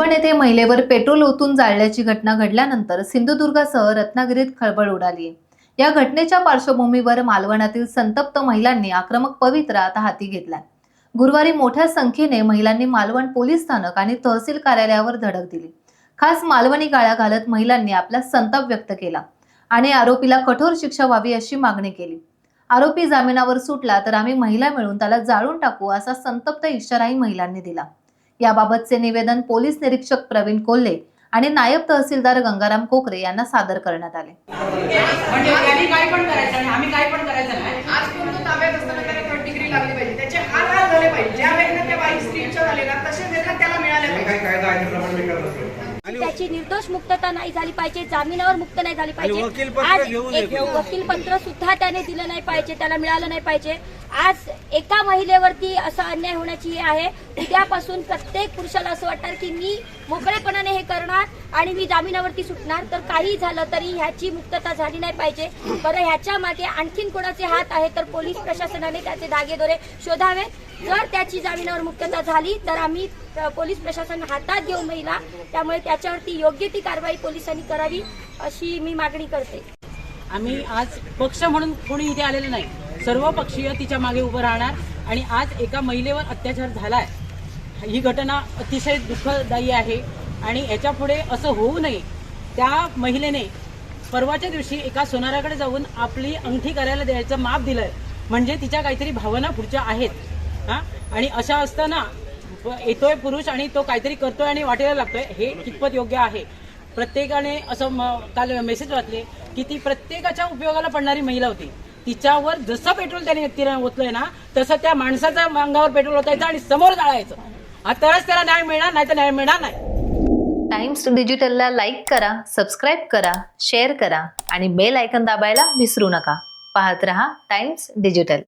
मालवण येथे महिलेवर पेट्रोल ओतून जाळल्याची घटना घडल्यानंतर सिंधुदुर्गासह रत्नागिरीत खळबळ उडाली आहे। या घटनेच्या पार्श्वभूमीवर मालवणातील संतप्त महिलांनी आक्रमक पवित्रा आता हाती घेतलाय। गुरुवारी मोठ्या संख्येने महिलांनी मालवण पोलीस स्थानक आणि तहसील कार्यालयावर धडक दिली। खास मालवणी गाळ्या घालत महिलांनी आपला संताप व्यक्त केला आणि आरोपीला कठोर शिक्षा व्हावी अशी मागणी केली। आरोपी जामिनावर सुटला तर आम्ही महिला मिळून त्याला जाळून टाकू असा संतप्त इशाराही महिलांनी दिला। याबाबतचे निवेदन पोलीस निरीक्षक प्रवीण कोल्हे आणि नायब तहसीलदार गंगाराम कोकरे यांना सादर करण्यात आले। म्हणजे त्यांनी काय पण करायचं आणि आम्ही काय पण करायचं नाही। आजपर्यंत ताब्यात असताना त्याला 3rd डिग्री लागली पाहिजे, त्याचे हाल झाले पाहिजे। ज्या वेळेला त्या बाईक स्ट्रीटच्या झालेला तसे वेळेला त्याला मिळाले पाहिजे। काय कायदा आहे त्याप्रमाणे मी करत असतो। त्याची निर्दोष मुक्तता नाही झाली पाहिजे, जामिनावर मुक्त नाही झाली पाहिजे। आज वकीलपत्र सुद्धा त्याने दिलं नाही पाहिजे, त्याला मिळालं नाही पाहिजे। आज एका महिलेवरती असा अन्याय होण्याची आहे। उद्यापासून प्रत्येक पुरुषाला असं वाटणार की मी मोकळेपणाने हे करणार आणि मी जामिनावरती सुटणार, तर काही झालं तरी ह्याची मुक्तता झाली नाही पाहिजे। बरं, ह्याच्या मागे आणखीन कोणाचे हात आहे तर पोलीस प्रशासनाने त्याचे धागेदोरे शोधावे। जर त्याची जामिनावर मुक्तता झाली तर आम्ही पोलीस प्रशासन हातात घेऊ महिला, त्यामुळे त्याच्यावरती योग्य ती कारवाई पोलिसांनी करावी अशी मी मागणी करते। आम्ही आज पक्ष म्हणून कोणी इथे आलेलं नाही, सर्व पक्षीय तिच्या मागे उभं राहणार। आणि आज एका महिलेवर अत्याचार झालाय, ही घटना अतिशय दुःखदायी आहे आणि याच्या पुढे असं होऊ नये। त्या महिलेने परवाच्या दिवशी एका सोनाराकडे जाऊन आपली अंगठी करायला द्यायचं माप दिलंय, म्हणजे तिच्या काहीतरी भावना पुढच्या आहेत। आणि अशा असताना येतोय पुरुष आणि तो काहीतरी करतोय आणि वाटेला लागतोय, हे कितपत योग्य आहे। प्रत्येकाने असं काल मेसेज वाचले की ती प्रत्येकाच्या उपयोगाला पडणारी महिला होती। तिच्यावर जसं पेट्रोल त्याने व्यक्तीने ओतलंय ना, तसं त्या माणसाच्या अंगावर पेट्रोल ओतायचं आणि समोर जाळायचं, तरच त्याला न्याय मिळणार, नाही तर न्याय मिळणार नाही। टाइम्स डिजिटलला लाईक करा, सबस्क्राईब करा, शेअर करा आणि बेल आयकॉन दाबायला विसरू नका। पाहत रहा टाइम्स डिजिटल।